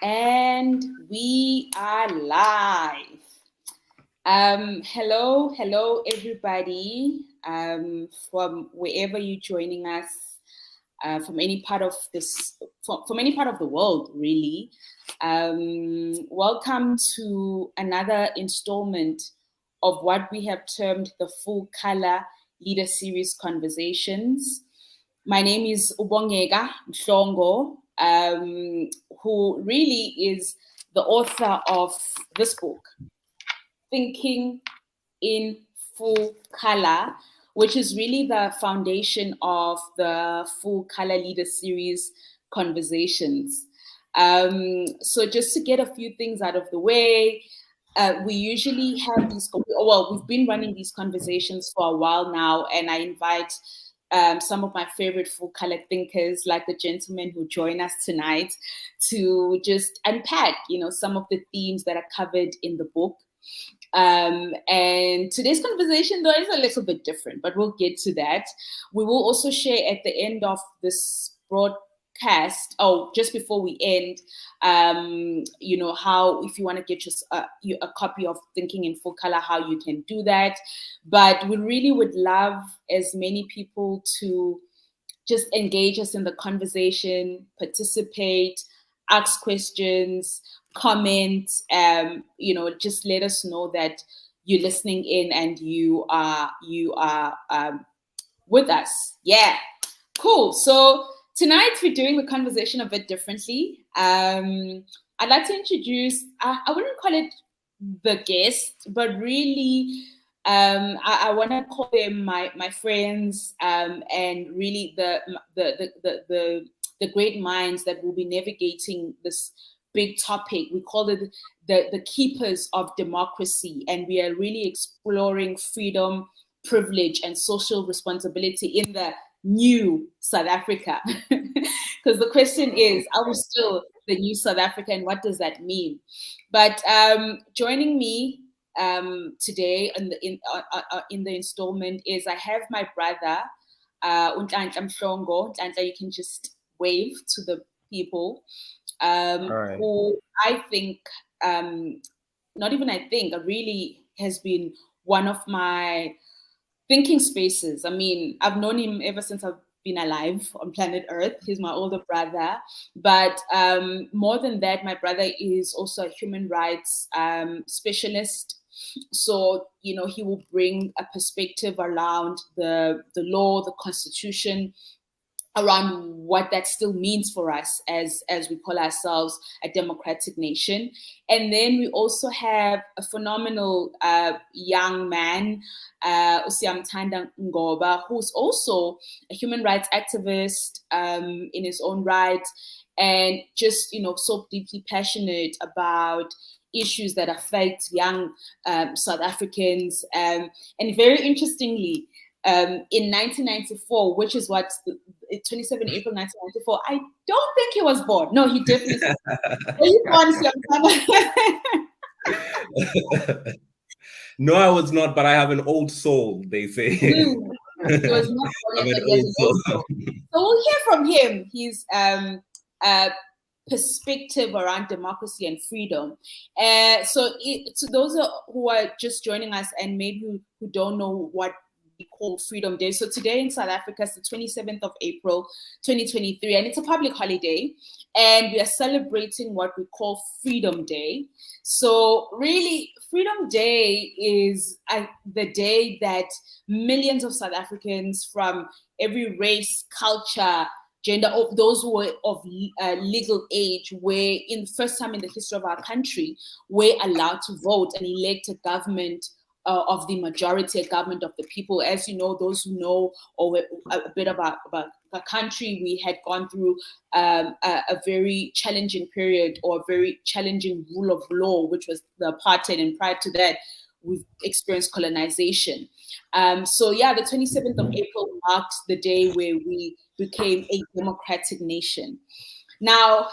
And we are live. Hello, everybody. From wherever you're joining us, from any part of this, from any part of the world, really. Welcome to another installment of what we have termed the Full Color Leader Series Conversations. My name is Bongeka Mhlongo, who really is the author of this book, Thinking in Full Color, which is really the foundation of the Full Color Leader Series Conversations. So just to get a few things out of the way, we usually have these, we've been running these conversations for a while now, and I invite some of my favorite full color thinkers, like the gentlemen who join us tonight, to just unpack, some of the themes that are covered in the book. And today's conversation, though, is a little bit different, but we'll get to that. We will also share at the end of this broadcast, just before we end, how, if you want to get a copy of Thinking in Full Color, how you can do that. But we really would love as many people to just engage us in the conversation, participate, ask questions, comment, just let us know that you're listening in and you are with us. Yeah, cool. So tonight we're doing the conversation a bit differently. I'd like to introduce, I wouldn't call it the guest, but really I want to call them my friends, and really the great minds that will be navigating this big topic. We call it the keepers of democracy, and we are really exploring freedom, privilege, and social responsibility in the new South Africa. Because the question is, are we still the new South Africa, and what does that mean? But joining me today in the installment is, I have my brother, Nhlanhla Mhlongo. Nhlanhla, you can just wave to the people. Right. Who I think, really has been one of my thinking spaces. I mean, I've known him ever since I've been alive on planet Earth. He's my older brother. But more than that, my brother is also a human rights specialist. So, he will bring a perspective around the law, the constitution, around what that still means for us as we call ourselves a democratic nation. And then we also have a phenomenal young man, Siyamthanda Goba, who's also a human rights activist in his own right, and just so deeply passionate about issues that affect young South Africans. And very interestingly, in 1994, which is what 27 April 1994. I don't think he was born. No, he definitely No, I was not, but I have an old soul, they say. He was not born yet, but he has an old soul. So we'll hear from him. His perspective around democracy and freedom. So to those who are just joining us and maybe who don't know what we call Freedom Day. So today in South Africa is the 27th of April, 2023, and it's a public holiday. And we are celebrating what we call Freedom Day. So really, Freedom Day is the day that millions of South Africans from every race, culture, gender, of those who were of legal age, were in the first time in the history of our country, were allowed to vote and elect a government of the majority, a government of the people. As you know, those who know or a bit about the country, we had gone through a very challenging period, or a very challenging rule of law, which was the apartheid, and prior to that, we've experienced colonization. The 27th of April marked the day where we became a democratic nation. Now,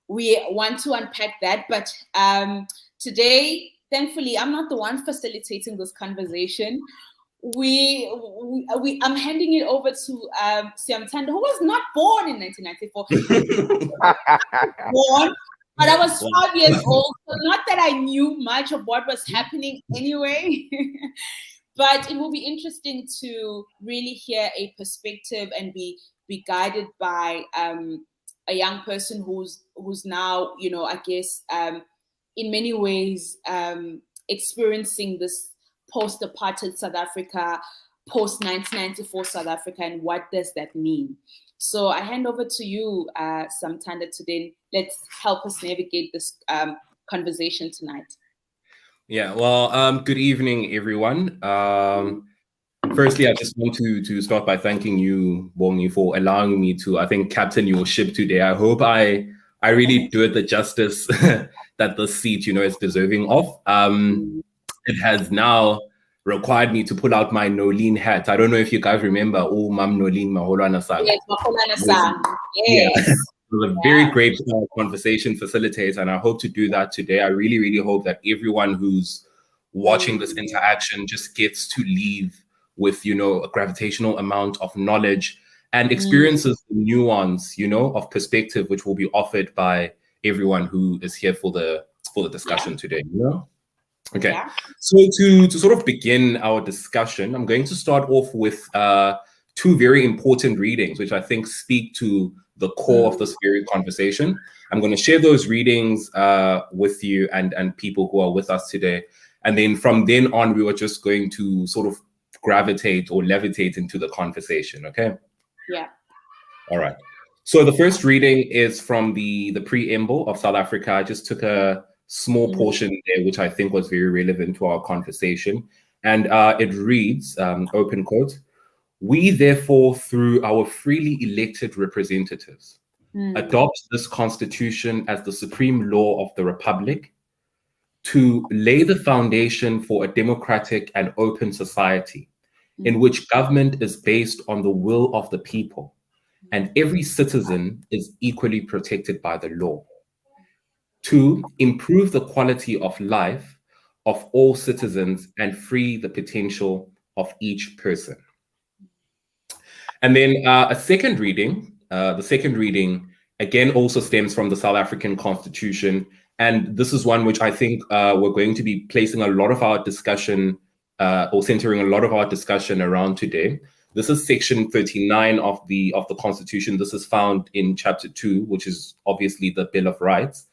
we want to unpack that, but today, thankfully, I'm not the one facilitating this conversation. I'm handing it over to Siyamthanda, who was not born in 1994. Born, but I was 5 years old, so not that I knew much of what was happening anyway. But it will be interesting to really hear a perspective and be guided by a young person who's now, I guess, in many ways experiencing this post-apartheid South Africa, post-1994 South Africa, and what does that mean? So I hand over to you, Siyamthanda, today. Let's help us navigate this conversation tonight. Yeah, well, good evening, everyone. Firstly, I just want to start by thanking you, Bongi, for allowing me to, I think, captain your ship today. I hope I really do it the justice that the seat, is deserving of. It has now required me to pull out my Nolene hat. I don't know if you guys remember, oh, Mam Nolene Maholwana Sang. Yes, Maholwana Sang. Yes. Yeah. It was a very great conversation facilitator, and I hope to do that today. I really, really hope that everyone who's watching this interaction just gets to leave with, a gravitational amount of knowledge and experiences the nuance, of perspective, which will be offered by everyone who is here for the discussion today. Okay. Yeah. So to sort of begin our discussion, I'm going to start off with two very important readings, which I think speak to the core of this very conversation. I'm going to share those readings with you and people who are with us today. And then from then on, we were just going to sort of gravitate or levitate into the conversation, okay? Yeah. All right. So the first reading is from the preamble of South Africa. I just took a small portion there, which I think was very relevant to our conversation. And it reads, open quote, "We therefore, through our freely elected representatives, adopt this constitution as the supreme law of the Republic to lay the foundation for a democratic and open society in which government is based on the will of the people and every citizen is equally protected by the law. To improve the quality of life of all citizens and free the potential of each person." And then a second reading, the second reading, again, also stems from the South African Constitution. And this is one which I think we're going to be placing a lot of our discussion or centering a lot of our discussion around today. This is section 39 of the Constitution. This is found in chapter 2, which is obviously the Bill of Rights.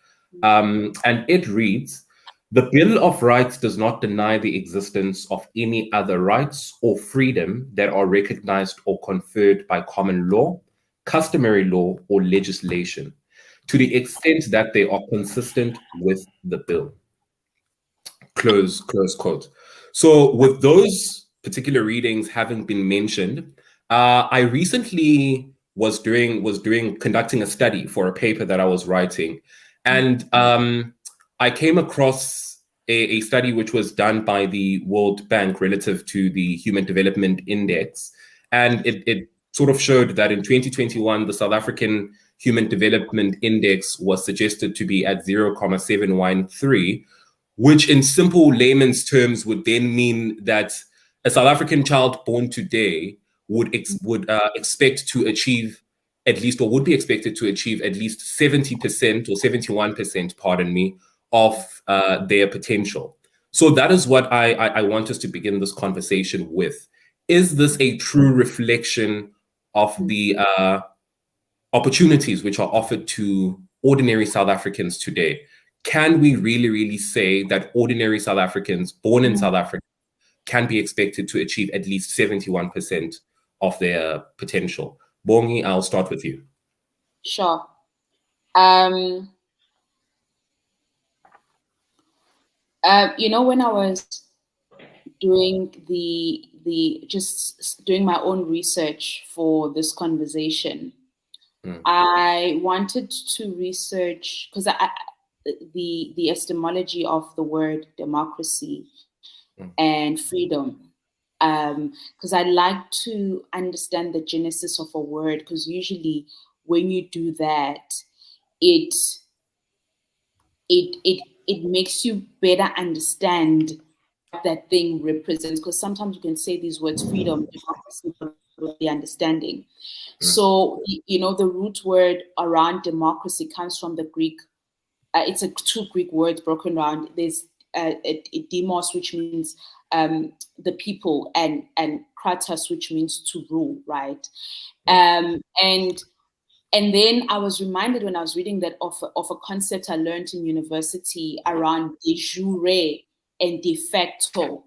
And it reads, "The Bill of Rights does not deny the existence of any other rights or freedom that are recognized or conferred by common law, customary law, or legislation, to the extent that they are consistent with the bill." Close quote. So with those particular readings having been mentioned, I recently was conducting a study for a paper that I was writing. And I came across a study which was done by the World Bank relative to the Human Development Index. And it sort of showed that in 2021, the South African Human Development Index was suggested to be at 0.713, which in simple layman's terms would then mean that a South African child born today would expect to achieve at least, or would be expected to achieve at least 70% or 71%, pardon me, of their potential. So that is what I want us to begin this conversation with. Is this a true reflection of the opportunities which are offered to ordinary South Africans today? Can we really, really say that ordinary South Africans born in South Africa can be expected to achieve at least 71% of their potential? Bongi, I'll start with you. Sure. When I was doing doing my own research for this conversation, I wanted to research, because the etymology of the word democracy and freedom, because I like to understand the genesis of a word, because usually when you do that, it makes you better understand that thing represents, because sometimes you can say these words, freedom, democracy, the understanding. So, the root word around democracy comes from the Greek. It's two Greek words broken down. There's a demos, which means the people, and kratos, which means to rule, right? And then I was reminded when I was reading that of a concept I learned in university around de jure and de facto.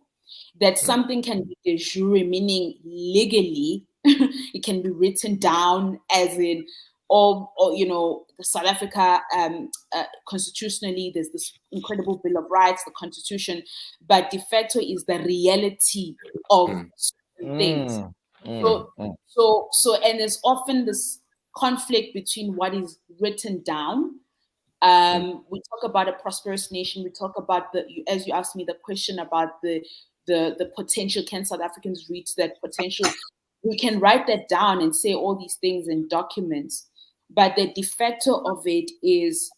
That something can be de jure, meaning legally, it can be written down as in, or South Africa constitutionally, there's this incredible Bill of Rights, the Constitution, but de facto is the reality of things. So, and there's often this conflict between what is written down. We talk about a prosperous nation. We talk about as you asked me the question about the potential. Can South Africans reach that potential? We can write that down and say all these things in documents, but the de facto of it is,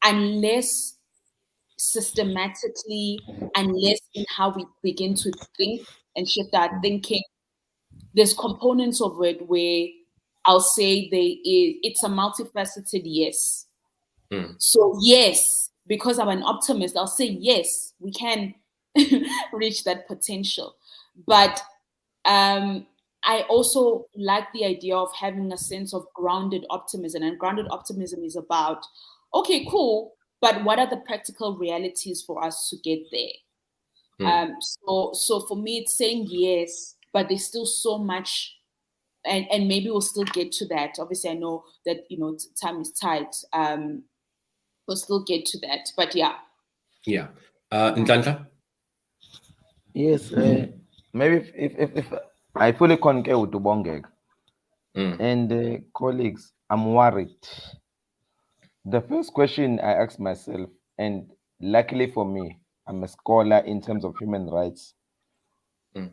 unless systematically, unless in how we begin to think and shift our thinking, there's components of it where I'll say it's a multifaceted yes. So yes, because I'm an optimist, I'll say yes, we can reach that potential. But I also like the idea of having a sense of grounded optimism. And grounded optimism is about, okay, cool, but what are the practical realities for us to get there? So for me, it's saying yes, but there's still so much, and maybe we'll still get to that. Obviously, I know that time is tight. We'll still get to that, but yeah. Yeah. Nhlanhla? Yes, maybe if I fully concur with Bongeka and colleagues, I'm worried. The first question I ask myself, and luckily for me, I'm a scholar in terms of human rights. In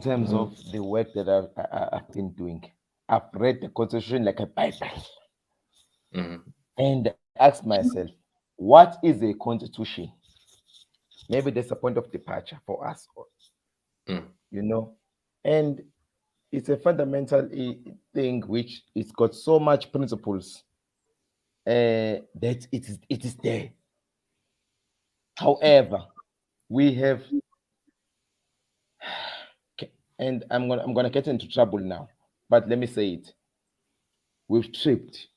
terms of the work that I've been doing, I've read the Constitution like a Bible, and ask myself, what is a constitution? Maybe there's a point of departure for us, and it's a fundamental thing which it's got so much principles that it is there. However, we have, and I'm gonna get into trouble now, but let me say it: we've tripped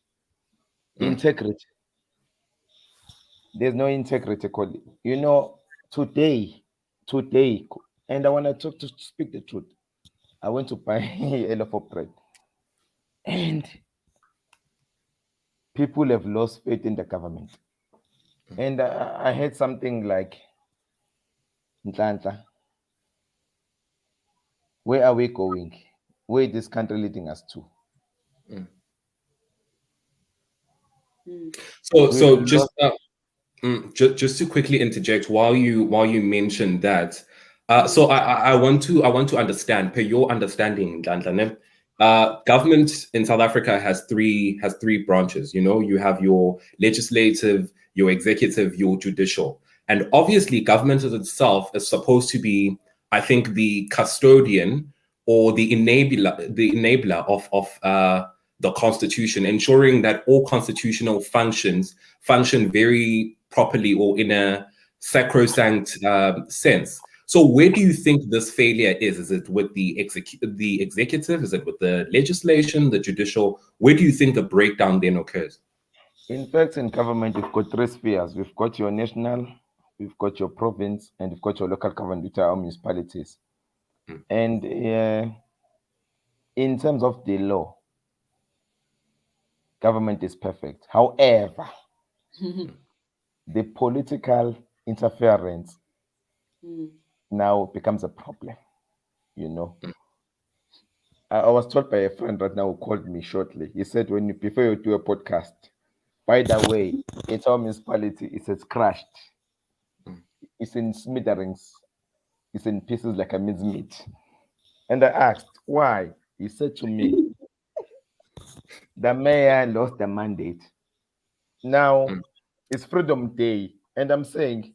integrity. There's no integrity, colleague. Today, and I want to speak the truth. I went to buy a loaf of bread, and people have lost faith in the government. And I heard something like, Nhlanhla, where are we going? Where is this country leading us to? So just to quickly interject while you mentioned that, so I want to understand, per your understanding, Nhlanhla, government in South Africa has three branches. You have your legislative, your executive, your judicial, and obviously government as itself is supposed to be, I think, the custodian or the enabler of the Constitution, ensuring that all constitutional functions function very properly or in a sacrosanct sense. So where do you think this failure is? Is it with the executive? Is it with the legislation, the judicial? Where do you think the breakdown then occurs? In fact, in government, we've got three spheres. We've got your national, we've got your province, and we've got your local government, which are our municipalities. And in terms of the law, government is perfect. However, the political interference now becomes a problem. I was told by a friend right now who called me shortly. He said, before you do a podcast, by the way, it's our municipality, it's crashed. It's in smithereens. It's in pieces like a mincemeat. And I asked, why? He said to me, the mayor lost the mandate. Now, it's Freedom Day. And I'm saying,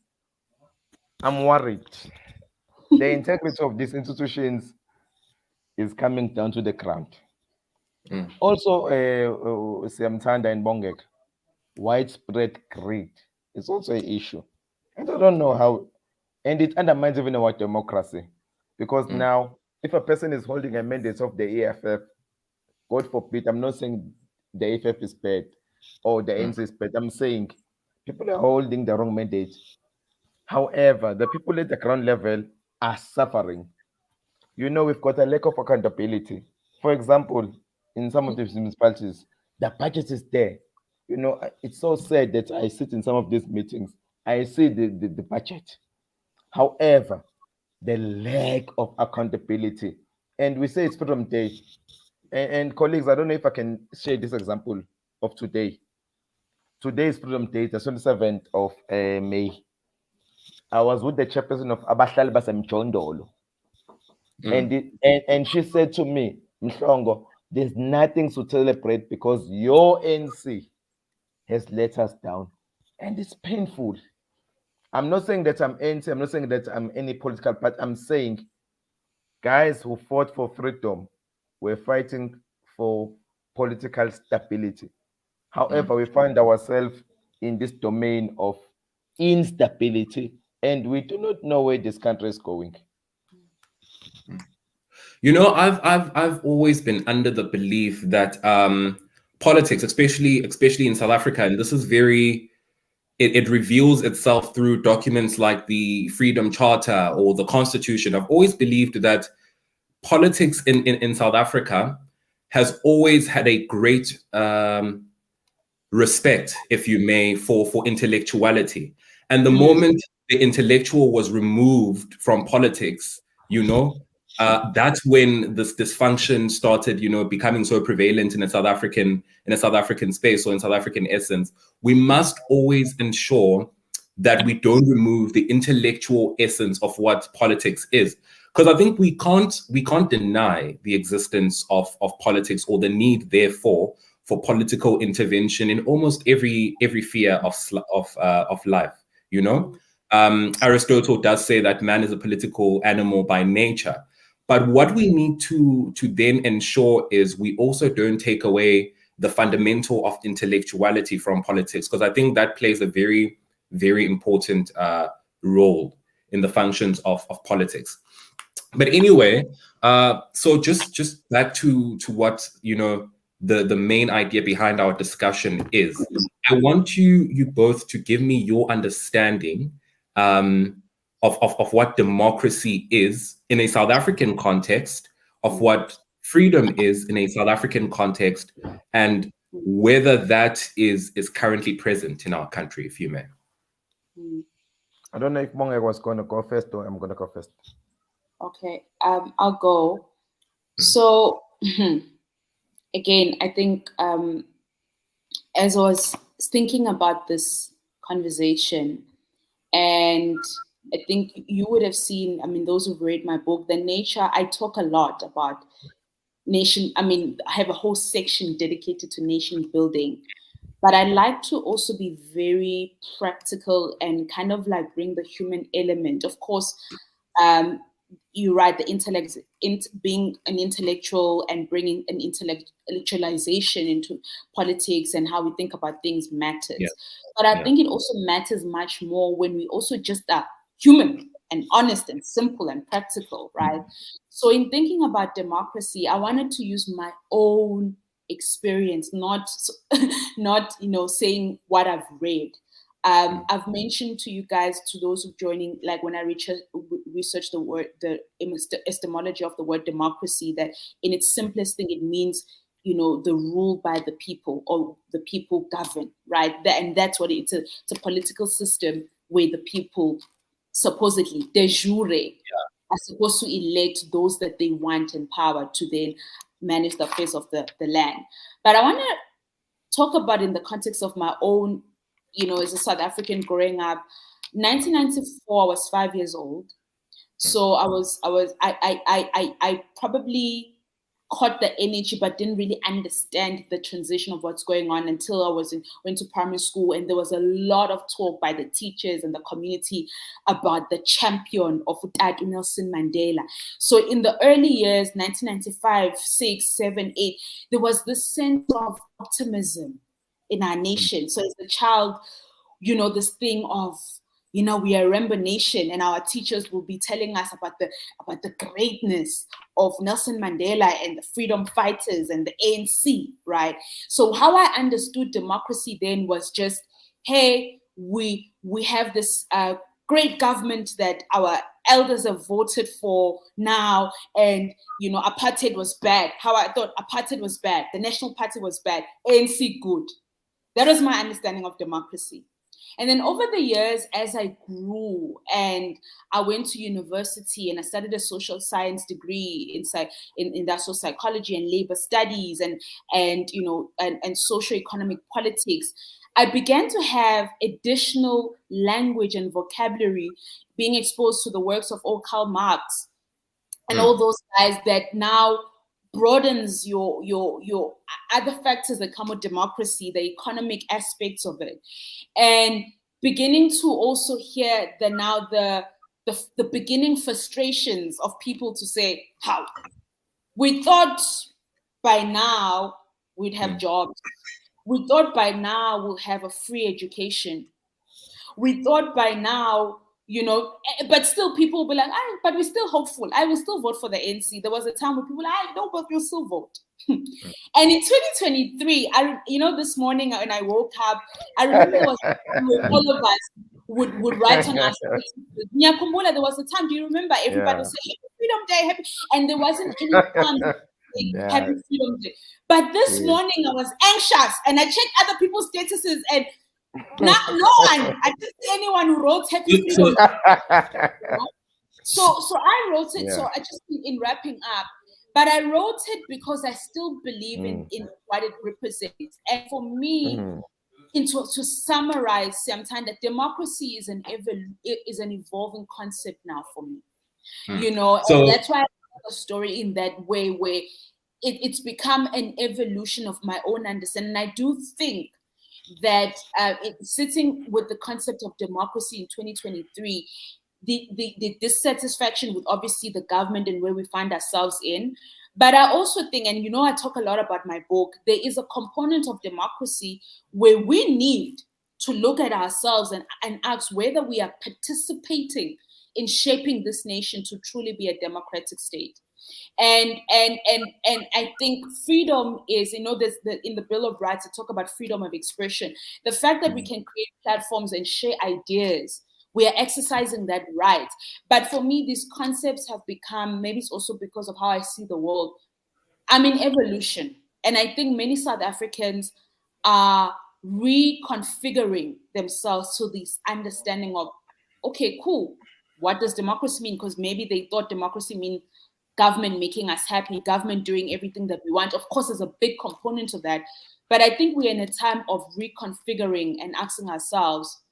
I'm worried. The integrity of these institutions is coming down to the ground. Also, Siyamthanda and Bongeka, widespread greed is also an issue. And I don't know how, and it undermines even our democracy. Because now, if a person is holding a mandate of the EFF, God forbid, I'm not saying the EFF is bad or the ANC is bad. I'm saying people are holding the wrong mandate. However, the people at the ground level are suffering. We've got a lack of accountability. For example, in some of these municipalities, the budget is there. It's so sad that I sit in some of these meetings, I see the budget. However, the lack of accountability, and we say it's Freedom Day. And colleagues, I don't know if I can share this example of today. Today is Freedom Day, the 27th of May. I was with the chairperson of Abahlali Basemjondolo. And she said to me, Mhlongo, there's nothing to celebrate because your NC has let us down. And it's painful. I'm not saying that I'm NC, I'm not saying that I'm any political party. I'm saying guys who fought for freedom were fighting for political stability. However, we find ourselves in this domain of instability, and we do not know where this country is going. I've always been under the belief that politics, especially in South Africa, and this is it reveals itself through documents like the Freedom Charter or the Constitution. I've always believed that politics in South Africa has always had a great respect, if you may, for intellectuality. And the moment the intellectual was removed from politics, that's when this dysfunction started, becoming so prevalent in a South African space, or in South African essence. We must always ensure that we don't remove the intellectual essence of what politics is. Because I think we can't deny the existence of politics, or the need, therefore, for political intervention in almost every sphere of life. Aristotle does say that man is a political animal by nature. But what we need to then ensure is we also don't take away the fundamental of intellectuality from politics, because I think that plays a very, very important role in the functions of politics. But anyway, so just back to what the main idea behind our discussion is. I want you both to give me your understanding of what democracy is in a South African context, of what freedom is in a South African context, and whether that is currently present in our country, if you may. I don't know if Bongeka was going to go first or I'm going to go first. Okay, I'll go. So, again, I think as I was thinking about this conversation, and I think you would have seen, those who've read my book, The Nature, I talk a lot about nation. I have a whole section dedicated to nation building. But I like to also be very practical and kind of like bring the human element. Of course, you're right, the intellect, being an intellectual and bringing an intellectualization into politics and how we think about things matters. Yeah. But I think it also matters much more when we also just are human and honest and simple and practical, right? So in thinking about democracy, I wanted to use my own experience, not saying what I've read. I've mentioned to you guys, to those who are joining, like when I researched the etymology of the word democracy, that in its simplest thing, it means, the rule by the people, or the people govern, right? And that's what it's a political system where the people supposedly de jure are supposed to elect those that they want in power to then manage the affairs of the land. But I want to talk about in the context of my own, as a South African growing up. 1994, I was 5 years old. So I probably caught the energy but didn't really understand the transition of what's going on until I went to primary school, and there was a lot of talk by the teachers and the community about the champion of Utatu Nelson Mandela. So in the early years, 1995, 6, 7, 8, there was this sense of optimism in our nation. So as a child, this thing of, we are a rainbow nation, and our teachers will be telling us about the greatness of Nelson Mandela and the freedom fighters and the ANC, right? So how I understood democracy then was just, hey, we have this great government that our elders have voted for now, and apartheid was bad. How I thought apartheid was bad, the National Party was bad, ANC good. That was my understanding of democracy. And then over the years, as I grew and I went to university and I studied a social science degree in industrial psychology and labor studies and socioeconomic politics, I began to have additional language and vocabulary, being exposed to the works of Karl Marx and all those guys that now broadens your other factors that come with democracy, the economic aspects of it, and beginning to also hear the beginning frustrations of people to say, how we thought by now we'd have jobs, we thought by now we'll have a free education, we thought by now, but still people will be like, but we're still hopeful. I will still vote for the ANC. There was a time where people were like, no, but we'll still vote. And in 2023, this morning when I woke up, I remember there was all of us would write on us. Nyakumbula, there was a time, do you remember? Everybody would say, Happy Freedom Day, happy. And there wasn't any time Happy Freedom Day. But this morning I was anxious and I checked other people's statuses and no one. I didn't see anyone who wrote Happy Freedom. So I wrote it. So I just think in wrapping up, but I wrote it because I still believe in what it represents. And for me, to summarize, Siyamthanda, democracy is an evolving concept now for me. So, and that's why I tell the story in that way, where it's become an evolution of my own understanding. And I do think that sitting with the concept of democracy in 2023, the dissatisfaction with obviously the government and where we find ourselves in. But I also think, and I talk a lot about my book, there is a component of democracy where we need to look at ourselves and ask whether we are participating in shaping this nation to truly be a democratic state. And I think freedom is, there's in the Bill of Rights, I talk about freedom of expression. The fact that we can create platforms and share ideas, we are exercising that right. But for me, these concepts have become, maybe it's also because of how I see the world, I'm in evolution. And I think many South Africans are reconfiguring themselves to this understanding of, okay, cool, what does democracy mean? Because maybe they thought democracy means government making us happy, government doing everything that we want. Of course, there's a big component of that. But I think we're in a time of reconfiguring and asking ourselves,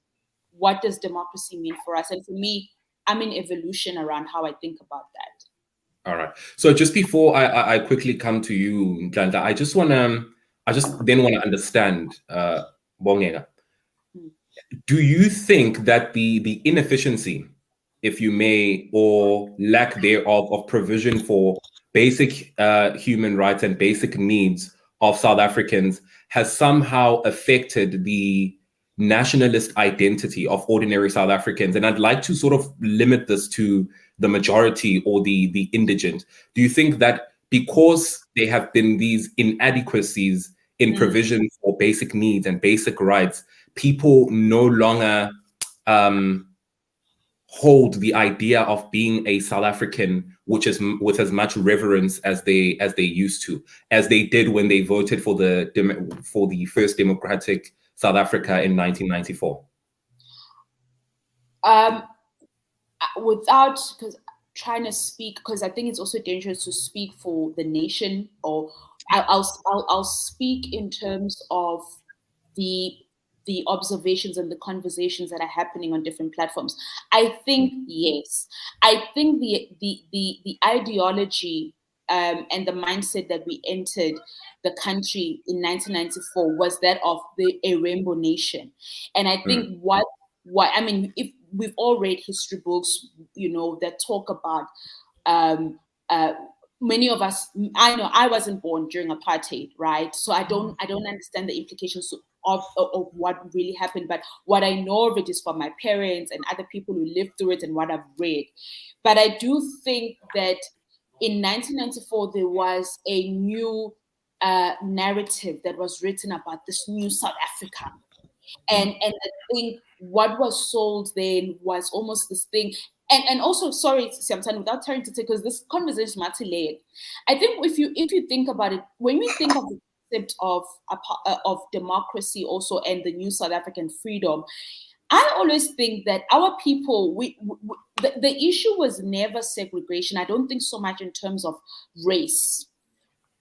what does democracy mean for us? And for me, I'm in evolution around how I think about that. All right. So just before I quickly come to you, Nhlanhla, I just then want to understand, Bongeka. Do you think that the inefficiency, if you may, or lack thereof of provision for basic human rights and basic needs of South Africans has somehow affected the nationalist identity of ordinary South Africans? And I'd like to sort of limit this to the majority or the indigent. Do you think that because there have been these inadequacies in provision for basic needs and basic rights, people no longer hold the idea of being a South African, which is with as much reverence as they used to, as they did when they voted for the first democratic South Africa in 1994? Without trying to speak, because I think it's also dangerous to speak for the nation, or I'll speak in terms of the observations and the conversations that are happening on different platforms. I think yes. I think the ideology and the mindset that we entered the country in 1994 was that of a rainbow nation. And I think what I mean, if we've all read history books, that talk about many of us. I know I wasn't born during apartheid, right? So I don't understand the implications of what really happened. But what I know of it is from my parents and other people who lived through it and what I've read. But I do think that in 1994 there was a new narrative that was written about this new South Africa. And I think what was sold then was almost this thing. And also, sorry, Siyamthanda, without turning to take, because this conversation is layered. I think if you think about it, when we think of the concept of democracy also and the new South African freedom, I always think that our people, the issue was never segregation. I don't think so much in terms of race.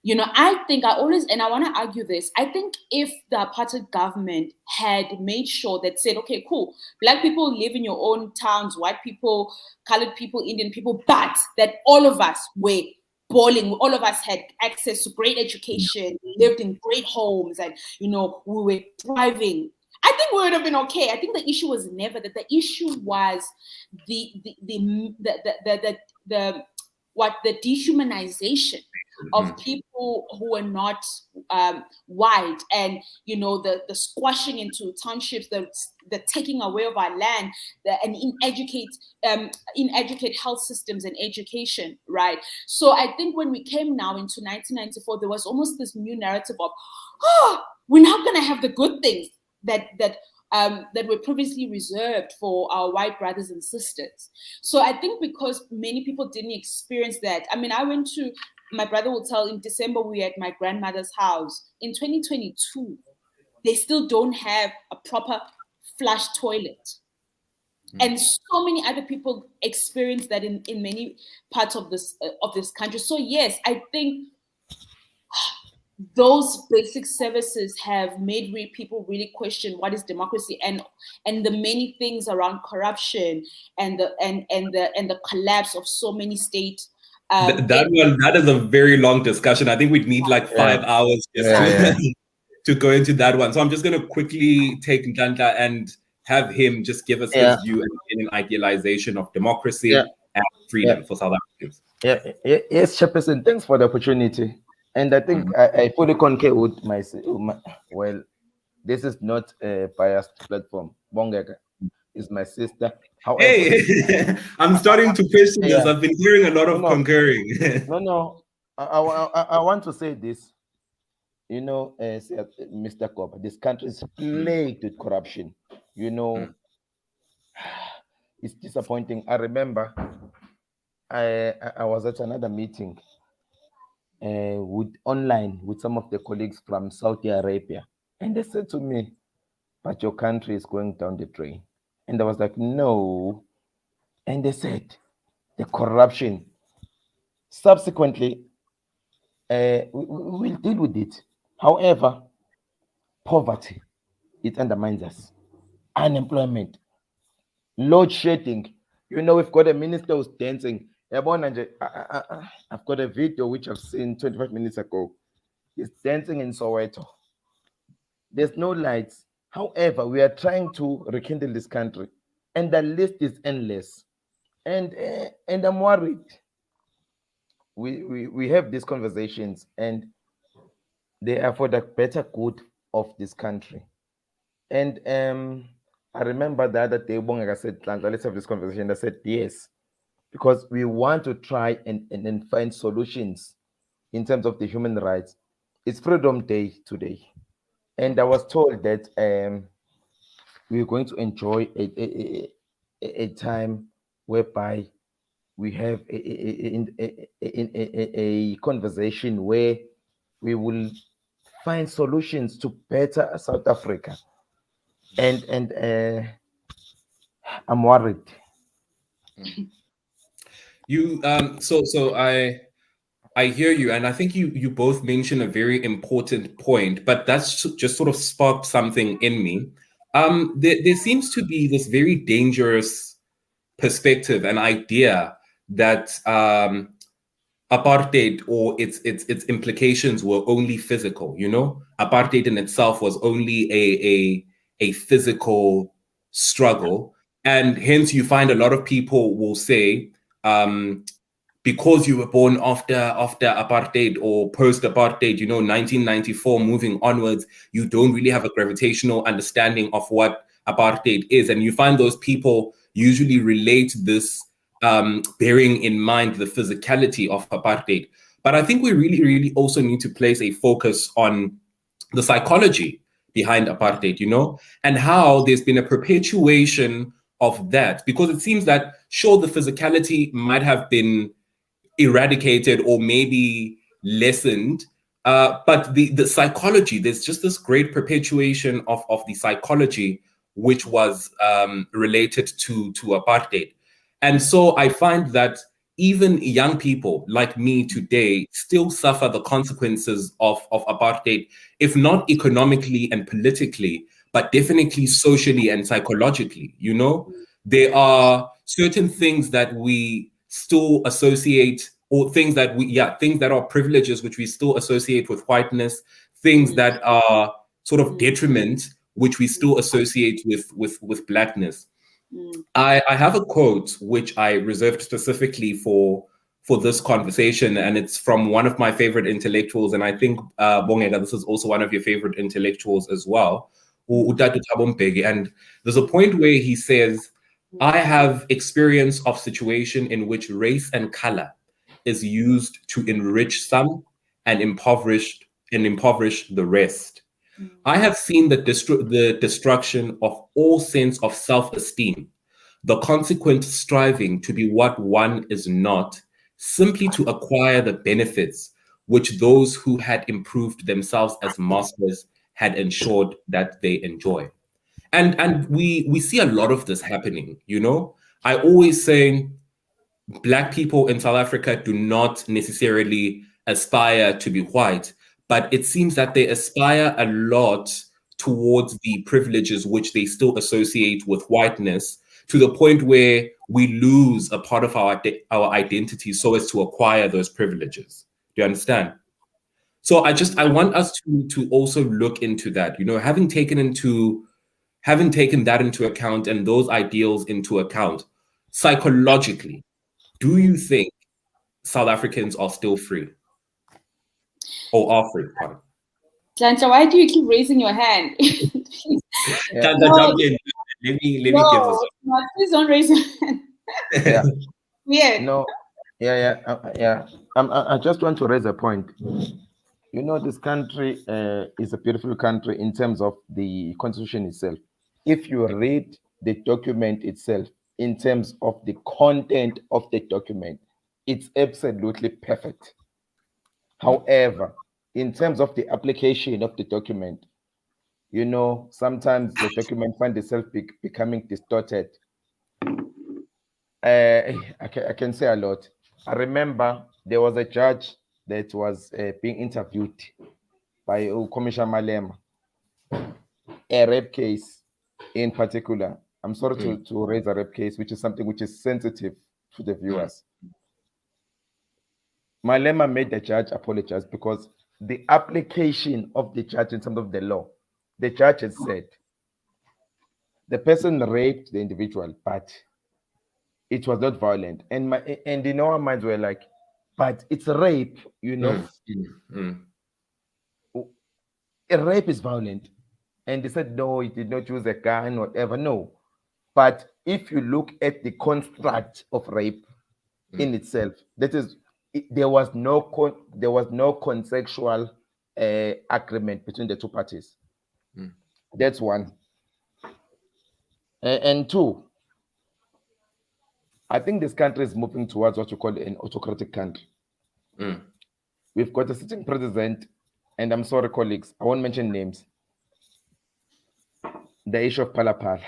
I think I want to argue this. I think if the apartheid government had made sure that said, okay, cool, Black people live in your own towns, white people, colored people, Indian people, but that all of us were balling, all of us had access to great education, lived in great homes, and, we were thriving, I think we would have been okay. I think the issue was never that. The issue was the dehumanization of people who were not white, and the squashing into townships, the taking away of our land, and inadequate health systems and education, right? So I think when we came now into 1994, there was almost this new narrative of, we're now going to have the good things that were previously reserved for our white brothers and sisters. So I think because many people didn't experience that. I mean, my brother will tell, in December, we were at my grandmother's house. In 2022, they still don't have a proper flush toilet. And so many other people experience that in many parts of this country. So yes, I think those basic services have made people really question what is democracy, and the many things around corruption and the collapse of so many states. That is a very long discussion. I think we'd need like 5 hours to go into that one. So I'm just going to quickly take Nhlanhla and have him just give us his view and an idealization of democracy and freedom for South Africans. Yes, Chairperson, thanks for the opportunity. And I think I fully concur with well, this is not a biased platform. Bongeka is my sister. However, hey, I'm starting to question this. I've been hearing a lot of concurring. I want to say this. Mr. Goba, this country is plagued with corruption. It's disappointing. I remember I was at another meeting online with some of the colleagues from Saudi Arabia, and they said to me, but your country is going down the drain. And I was like, no. And they said the corruption. Subsequently, we'll deal with it. However, poverty, it undermines us. Unemployment, load shedding. We've got a minister who's dancing. I've got a video which I've seen 25 minutes ago. He's dancing in Soweto. There's no lights. However, we are trying to rekindle this country, and the list is endless. And I'm worried. We have these conversations, and they are for the better good of this country. And I remember the other day, Bongeka said, let's have this conversation. I said, yes, because we want to try and find solutions in terms of the human rights. It's Freedom Day today. And I was told that we're going to enjoy a time whereby we have a conversation where we will find solutions to better South Africa. And I'm worried. So I hear you, and I think you both mentioned a very important point, but that's just sort of sparked something in me. There seems to be this very dangerous perspective and idea that apartheid or its implications were only physical. Apartheid in itself was only a physical struggle, and hence you find a lot of people will say, because you were born after apartheid or post apartheid, 1994 moving onwards, you don't really have a gravitational understanding of what apartheid is, and you find those people usually relate this, bearing in mind the physicality of apartheid. But I think we really, really also need to place a focus on the psychology behind apartheid, and how there's been a perpetuation of that, because it seems that, sure, the physicality might have been eradicated or maybe lessened, but the psychology, there's just this great perpetuation of the psychology which was related to apartheid. And so I find that even young people like me today still suffer the consequences of apartheid, if not economically and politically, but definitely socially and psychologically. There are certain things that we still associate, or things that are privileges which we still associate with whiteness, things that are sort of detriment which we still associate with blackness. I have a quote which I reserved specifically for this conversation, and it's from one of my favorite intellectuals, and I think, Bongeka, this is also one of your favorite intellectuals as well, Utatu Thabo Mbeki. And there's a point where he says, "I have experience of situation in which race and color is used to enrich some and impoverish the rest. I have seen the destruction of all sense of self-esteem, the consequent striving to be what one is not, simply to acquire the benefits which those who had improved themselves as masters had ensured that they enjoy." And we see a lot of this happening. I always say Black people in South Africa do not necessarily aspire to be white, but it seems that they aspire a lot towards the privileges which they still associate with whiteness, to the point where we lose a part of our identity so as to acquire those privileges. Do you understand? So I want us to also look into that, having taken that into account and those ideals into account, psychologically, do you think South Africans are still free? Or are free, pardon. Nhlanhla, why do you keep raising your hand? Jump in. Let me give this. No, please don't raise your hand. Yeah. No. Yeah. I just want to raise a point. This country is a beautiful country in terms of the constitution itself. If you read the document itself, in terms of the content of the document, it's absolutely perfect. However, in terms of the application of the document, sometimes the document finds itself becoming distorted. I can say a lot. I remember there was a judge that was being interviewed by Commissioner Malema, a rape case in particular. I'm sorry to raise a rape case, which is something which is sensitive to the viewers. Malema made the judge apologize because the application of the judge in terms of the law, the judge had said the person raped the individual, but it was not violent. And in our minds were like, but it's rape, A rape is violent. And they said, no, he did not use a gun, whatever. No. But if you look at the construct of rape in itself, that is, there was no consensual agreement between the two parties. That's one. And two, I think this country is moving towards what you call an autocratic country. We've got a sitting president, and I'm sorry, colleagues, I won't mention names. The issue of Palapala.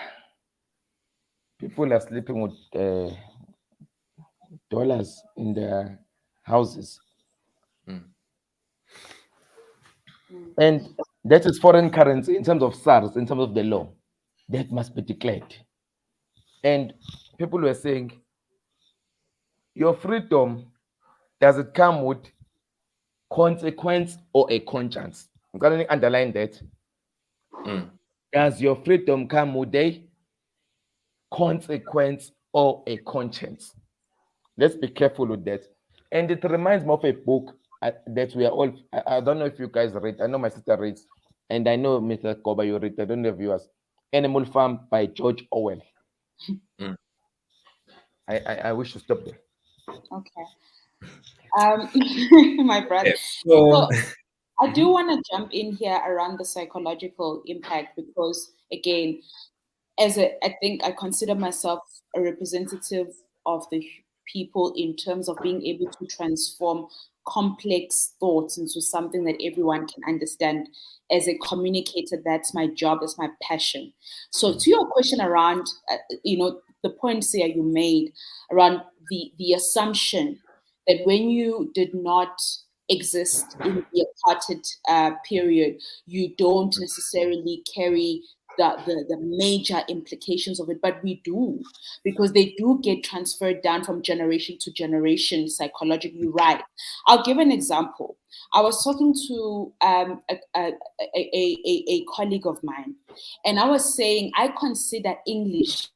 People are sleeping with dollars in their houses. And that is foreign currency in terms of SARS, in terms of the law. That must be declared. And people were saying, your freedom does it come with consequence or a conscience? I'm going to underline that. Does your freedom come with a consequence or a conscience? Let's be careful with that. And it reminds me of a book that we are all, I don't know if you guys read, I know my sister reads, and I know Mr. Goba, you read, I don't know if viewers, Animal Farm by George Orwell. I wish to stop there. Okay. My brother. Yeah. So I do want to jump in here around the psychological impact because, again, I think I consider myself a representative of the people in terms of being able to transform complex thoughts into something that everyone can understand. As a communicator, that's my job, that's my passion. So to your question around, the points here you made around the assumption that when you did not exist in the apartheid period, you don't necessarily carry the major implications of it, but we do, because they do get transferred down from generation to generation psychologically. Right. I'll give an example. I was talking to a colleague of mine, and I was saying I consider English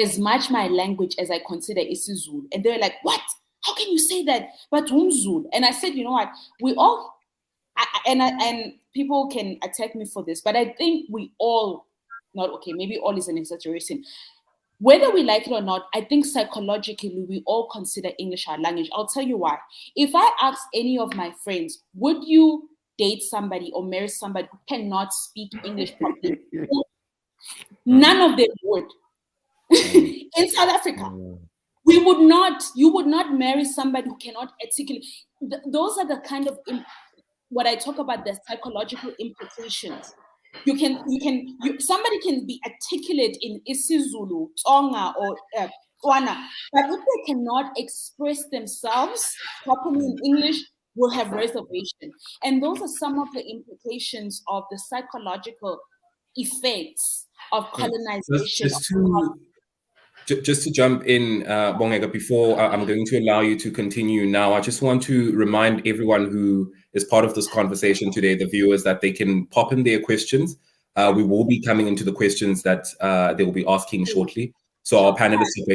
as much my language as I consider isiZulu, and they're like, "What? How can you say that?" But Zulu. And I said, you know what? We all. And people can attack me for this, but I think we all, not okay, maybe all is an exaggeration. Whether we like it or not, I think psychologically we all consider English our language. I'll tell you why. If I ask any of my friends, would you date somebody or marry somebody who cannot speak English properly? None of them would. In South Africa, you would not marry somebody who cannot articulate. Those are the kind of what I talk about, the psychological implications. Somebody can be articulate in isiZulu, Tonga, or Tswana, but if they cannot express themselves properly in English, will have reservation. And those are some of the implications of the psychological effects of colonization. Just to jump in, Bongeka, before I'm going to allow you to continue now, I just want to remind everyone who is part of this conversation today, the viewers, that they can pop in their questions. We will be coming into the questions that they will be asking shortly. So our panelists are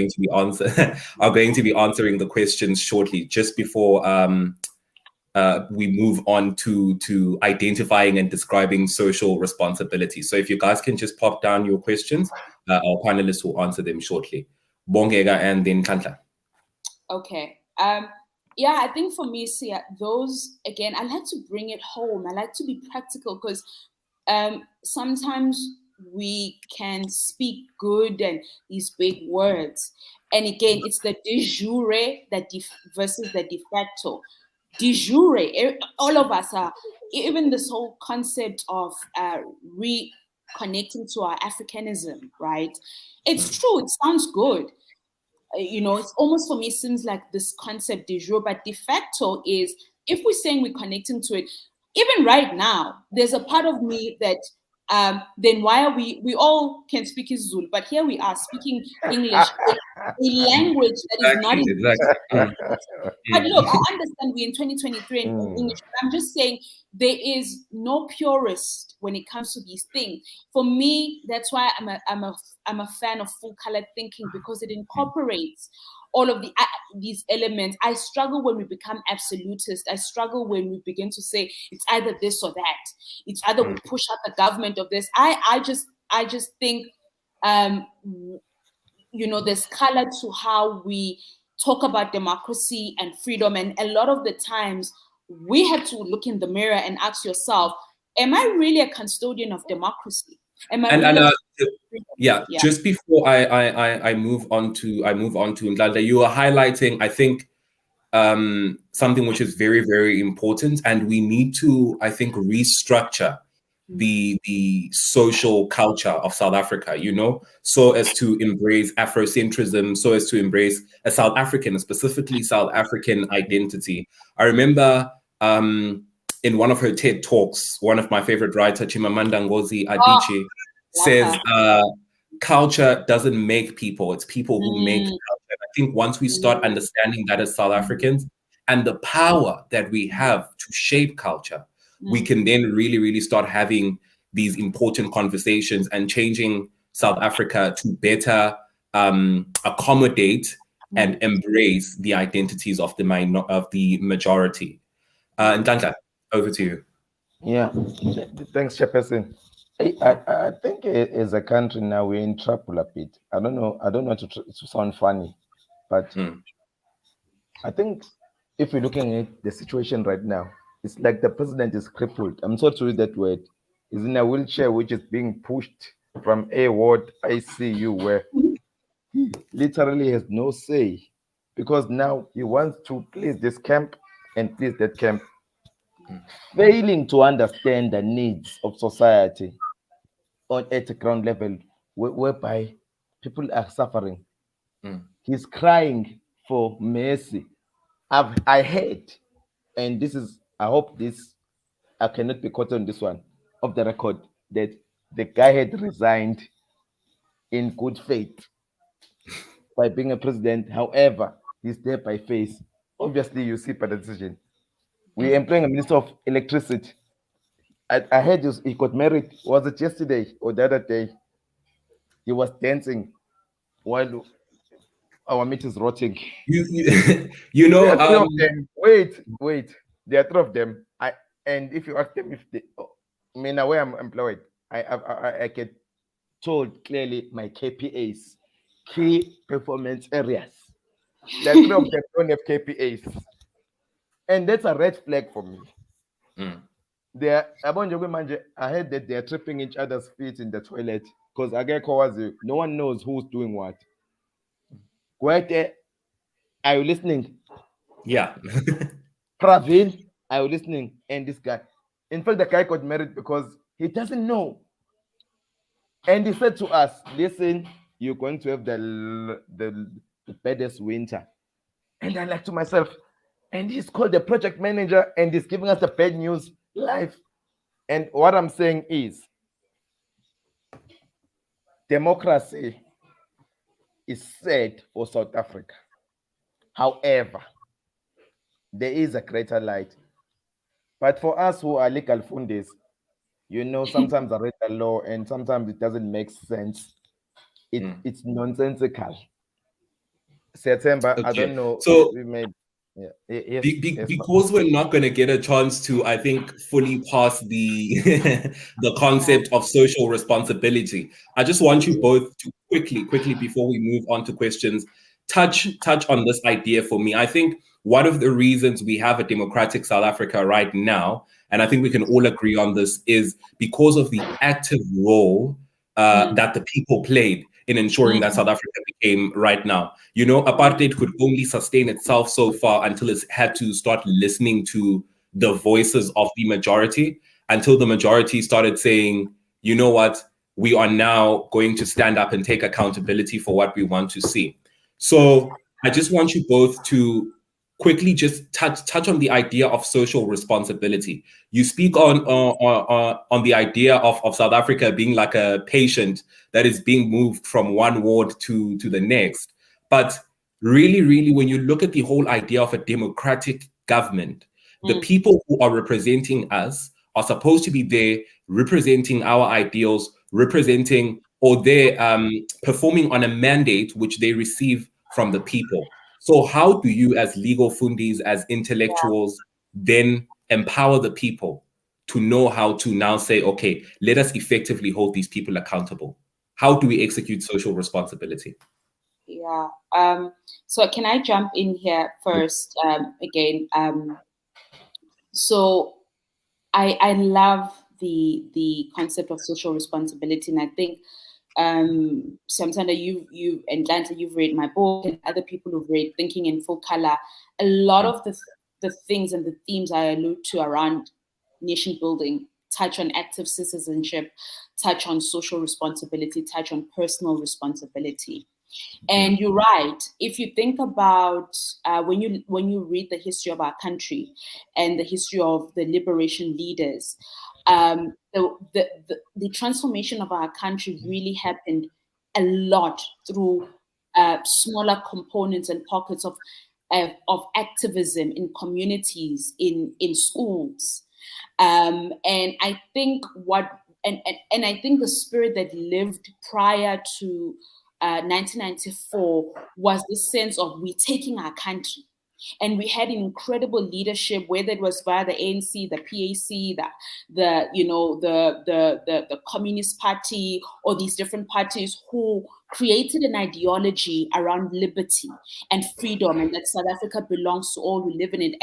going to be answering the questions shortly, just before we move on to identifying and describing social responsibility. So if you guys can just pop down your questions, our panelists will answer them shortly. Bongeka and then Nhlanhla. Okay. Yeah, I think for me, those, again, I like to bring it home. I like to be practical because sometimes we can speak good and these big words. And again, it's the de jure versus the de facto. De jure, all of us are, even this whole concept of reconnecting to our Africanism, right? It's true, it sounds good. It's almost, for me, seems like this concept de jure, but de facto is, if we're saying we're connecting to it, even right now, there's a part of me that then why are we all can speak Zulu, but here we are speaking English, a language that is not English. But look, I understand we're in 2023 and in English, but I'm just saying there is no purist when it comes to these things. For me, that's why I'm a fan of full color thinking, because it incorporates all of these elements. I struggle when we become absolutist. I struggle when we begin to say it's either this or that. It's either we push out the government of this. I just think there's color to how we talk about democracy and freedom, and a lot of the times we have to look in the mirror and ask yourself, am I really a custodian of democracy? Just before I move on to Nhlanhla, you are highlighting, I think, something which is very, very important, and we need to, I think, restructure the social culture of South Africa, so as to embrace Afrocentrism, so as to embrace a South African, specifically South African identity. I remember in one of her TED Talks, one of my favorite writers, Chimamanda Ngozi Adichie, says culture doesn't make people, it's people who make culture. I think once we start understanding that as South Africans, and the power that we have to shape culture, we can then really, really start having these important conversations and changing South Africa to better accommodate and embrace the identities of the majority. Nhlanhla, over to you. Yeah, thanks, Chairperson. I think as a country now we're in trouble a bit. I don't know to sound funny, but I think if you're looking at the situation right now, it's like the president is crippled. I'm sorry to use that word. He's in a wheelchair which is being pushed from A ward ICU, where he literally has no say, because now he wants to please this camp and please that camp, failing to understand the needs of society at the ground level, whereby people are suffering. He's crying for mercy. I heard, and this is, I hope this, I cannot be caught on this one, of the record, that the guy had resigned in good faith by being a president. However, he's there by faith. Obviously, you see by the decision. We're employing a minister of electricity. I heard he got married. Was it yesterday or the other day? He was dancing while our meat is rotting. You know, there are three of them. Wait. There are three of them. And if you ask them if they, I mean, where I'm employed, I get told clearly my KPAs, key performance areas. There are three of them don't have KPAs, and that's a red flag for me. I heard that they are tripping each other's feet in the toilet because no one knows who's doing what. Right there, are you listening? Yeah. Praveen, are you listening? And this guy. In fact, the guy got married because he doesn't know. And he said to us, listen, you're going to have the baddest winter. And I like to myself, and he's called the project manager and he's giving us the bad news live. And what I'm saying is, democracy is set for South Africa. However, there is a greater light. But for us who are legal funders, sometimes I read the law and sometimes it doesn't make sense. It's nonsensical. September, okay. I don't know. So we made, yes, because we're not going to get a chance to, I think, fully pass the the concept of social responsibility. I just want you both to quickly before we move on to questions, touch on this idea for me. I think one of the reasons we have a democratic South Africa right now, and I think we can all agree on this, is because of the active role that the people played in ensuring that South Africa became right now. Apartheid could only sustain itself so far until it had to start listening to the voices of the majority, until the majority started saying, you know what, we are now going to stand up and take accountability for what we want to see. So I just want you both to quickly just touch on the idea of social responsibility. You speak on the idea of South Africa being like a patient that is being moved from one ward to the next. But really, when you look at the whole idea of a democratic government, the people who are representing us are supposed to be there representing our ideals, representing, or they're performing on a mandate which they receive from the people. So how do you, as legal fundis, as intellectuals, then empower the people to know how to now say, okay, let us effectively hold these people accountable? How do we execute social responsibility? Yeah. So can I jump in here first again? So I love the concept of social responsibility, and I think Siyamthanda, you and Nhlanhla, you've read my book, and other people who've read Thinking in Full Color. A lot of the things and the themes I allude to around nation building touch on active citizenship, touch on social responsibility, touch on personal responsibility. And you're right. If you think about when you read the history of our country and the history of the liberation leaders, the transformation of our country really happened a lot through smaller components and pockets of of activism in communities, in schools. And I think and I think the spirit that lived prior to 1994 was the sense of we taking our country. And we had incredible leadership, whether it was via the ANC, the PAC, the Communist Party, or these different parties who created an ideology around liberty and freedom, and that South Africa belongs to all who live in it,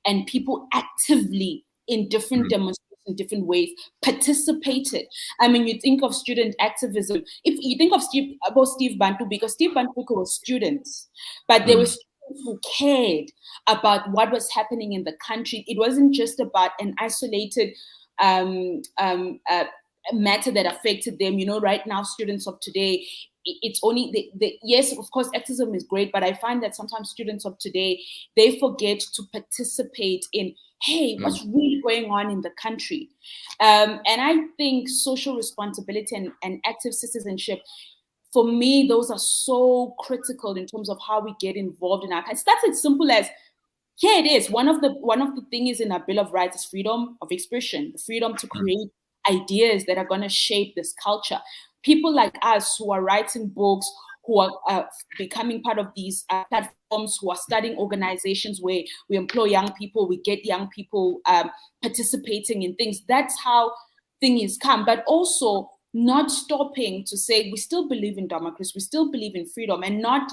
and people actively in different demonstrations, in different ways, participated. I mean, you think of student activism. If you think of Steve Bantu, because Steve Bantu was students, but there were students who cared about what was happening in the country. It wasn't just about an isolated matter that affected them. You know, right now, students of today, it's only yes, of course, activism is great, but I find that sometimes students of today, they forget to participate in, hey, what's really going on in the country? And I think social responsibility and active citizenship, for me, those are so critical in terms of how we get involved in our country. That's as simple as, here it is. One of the things in our Bill of Rights is freedom of expression, the freedom to create ideas that are going to shape this culture. People like us who are writing books, who are becoming part of these platforms, who are starting organizations where we employ young people, we get young people participating in things. That's how things come. But also not stopping to say we still believe in democracy, we still believe in freedom, and not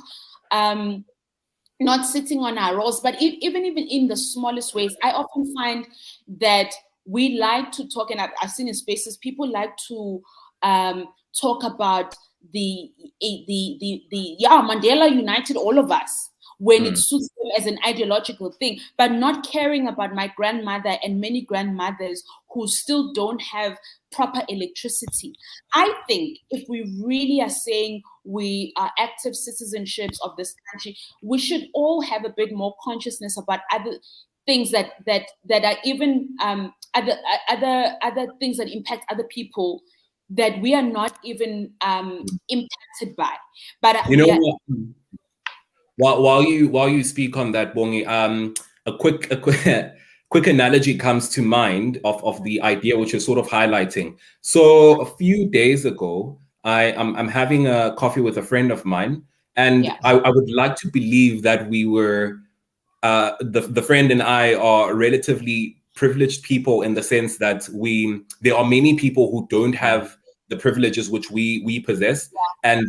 sitting on our roles. But even in the smallest ways, I often find that we like to talk, and I've seen in spaces, people like to talk about Mandela united all of us when it suits them as an ideological thing, but not caring about my grandmother and many grandmothers who still don't have proper electricity. I think if we really are saying we are active citizenships of this country, we should all have a bit more consciousness about other things that are even other things that impact other people that we are not even impacted by. But you know, while you speak on that, Bongi, a quick analogy comes to mind of the idea which you're sort of highlighting. So a few days ago, I'm having a coffee with a friend of mine, and I would like to believe that we were the friend and I are relatively privileged people in the sense that there are many people who don't have the privileges which we possess, and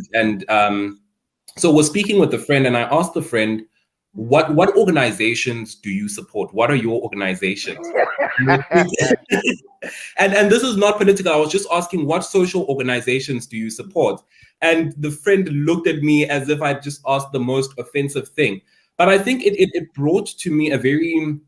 so we're speaking with the friend, and I asked the friend, what organizations do you support? What are your organizations? and this is not political. I was just asking, what social organizations do you support? And the friend looked at me as if I'd just asked the most offensive thing. But I think it brought to me a very,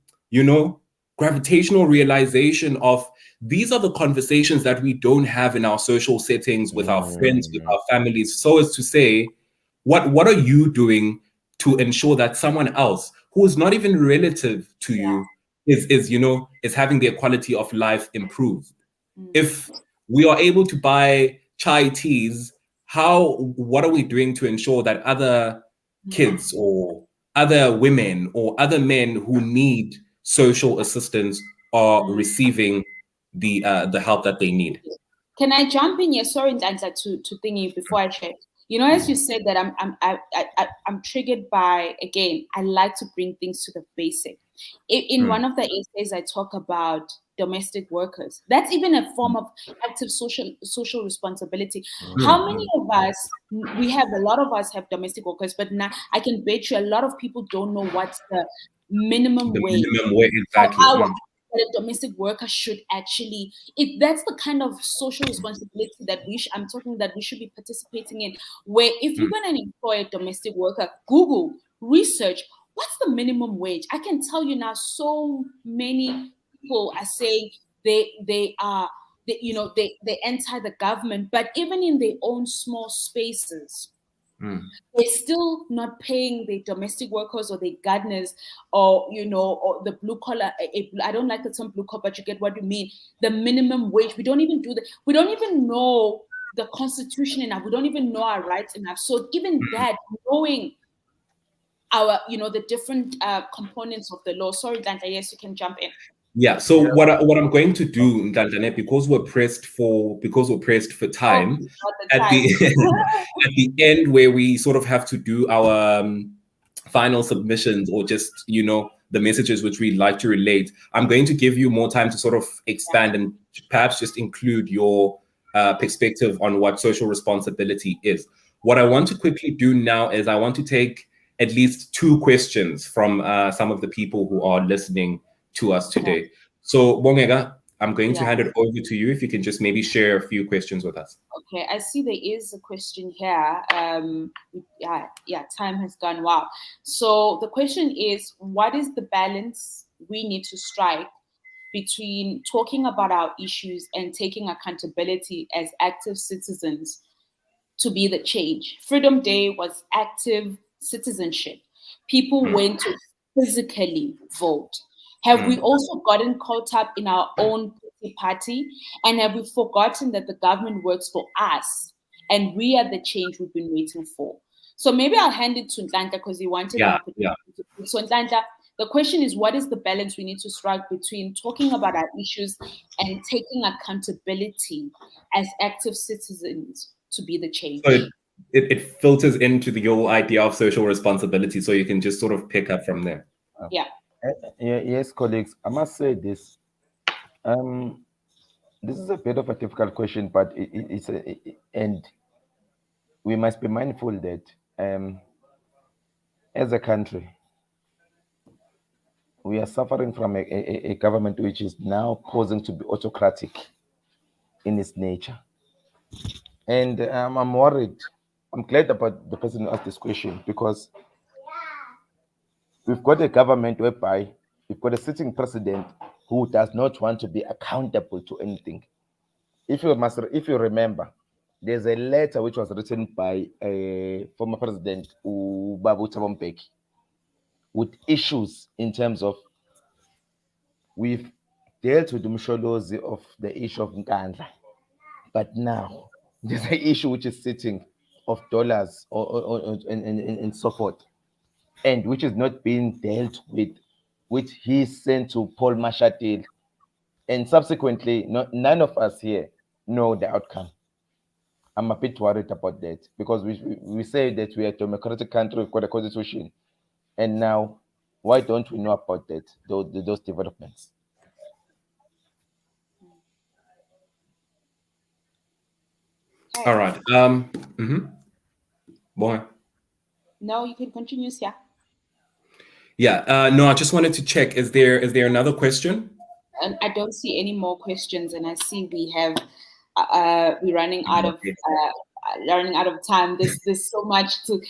gravitational realization of these are the conversations that we don't have in our social settings with our friends, with our families. So as to say, what are you doing to ensure that someone else who is not even relative to you is having their quality of life improved? If we are able to buy chai teas, what are we doing to ensure that other kids or other women or other men who need social assistance are receiving the help that they need? Can I jump in here? Sorry, Nhlanhla, to thingy before I check. As you said that, I'm triggered by, again, I like to bring things to the basic. In one of the essays, I talk about domestic workers. That's even a form of active social responsibility. How many of us, a lot of us have domestic workers, but now I can bet you a lot of people don't know what's the minimum wage. Minimum wage, exactly. That a domestic worker should actually, that's the kind of social responsibility that I'm talking that we should be participating in, where if you're going to employ a domestic worker, Google, research, what's the minimum wage? I can tell you now, so many people are saying they enter the government, but even in their own small spaces, they're still not paying the domestic workers or the gardeners or the blue collar. I don't like the term blue collar, but you get what you mean. The minimum wage. We don't even do that. We don't even know the Constitution enough. We don't even know our rights enough. So even that, knowing our, the different components of the law. Sorry, Nhlanhla, yes, you can jump in. Yeah. So what I'm going to do, Nhlanhla, because we're pressed for time, at the end where we sort of have to do our final submissions, or just the messages which we'd like to relate, I'm going to give you more time to sort of expand and perhaps just include your perspective on what social responsibility is. What I want to quickly do now is I want to take at least 2 questions from some of the people who are listening to us today. So Bongeka, I'm going to hand it over to you if you can just maybe share a few questions with us. Okay, I see there is a question here. Time has gone. Wow. So the question is, what is the balance we need to strike between talking about our issues and taking accountability as active citizens to be the change? Freedom Day was active citizenship. People went to physically vote. Have we also gotten caught up in our own party? And have we forgotten that the government works for us and we are the change we've been waiting for? So maybe I'll hand it to Nhlanhla because he wanted an opportunity. So Nhlanhla, the question is, what is the balance we need to strike between talking about our issues and taking accountability as active citizens to be the change? So it filters into the whole idea of social responsibility, so you can just sort of pick up from there. Yes, colleagues, I must say this. This is a bit of a difficult question, but and we must be mindful that as a country, we are suffering from a government which is now posing to be autocratic in its nature. And I'm worried. I'm glad about the person who asked this question, because we've got a government whereby we've got a sitting president who does not want to be accountable to anything. If you remember, there's a letter which was written by a former president, Babu Thabo Mbeki, with issues in terms of, we've dealt with the Msholozi of the issue of Nhlanhla, but now there's an issue which is sitting of dollars and so forth, and which is not being dealt with, which he sent to Paul Mashatile, and subsequently none of us here know the outcome. I'm a bit worried about that, because we say that we are a democratic country, we've got a constitution, and now why don't we know about that, those developments? Okay. All right. Boy. No, you can continue, Sia. Yeah. No, I just wanted to check. Is there another question? And I don't see any more questions, and I see we have we're running out of time. There's so much to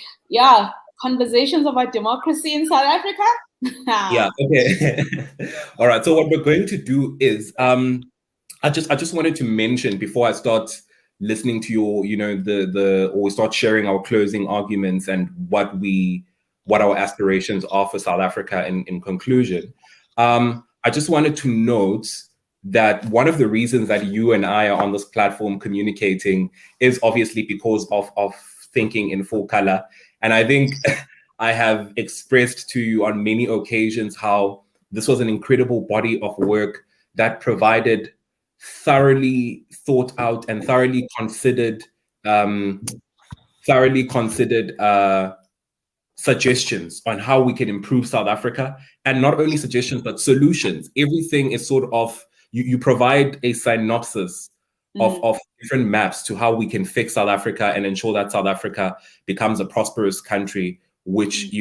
conversations about democracy in South Africa. Yeah. Okay. All right. So what we're going to do is I just wanted to mention before I start listening to your or we start sharing our closing arguments and what our aspirations are for South Africa in conclusion. I just wanted to note that one of the reasons that you and I are on this platform communicating is obviously because of thinking in full color. And I think I have expressed to you on many occasions how this was an incredible body of work that provided thoroughly thought out and thoroughly considered suggestions on how we can improve South Africa, and not only suggestions but solutions. Everything is sort of you provide a synopsis of different maps to how we can fix South Africa and ensure that South Africa becomes a prosperous country, which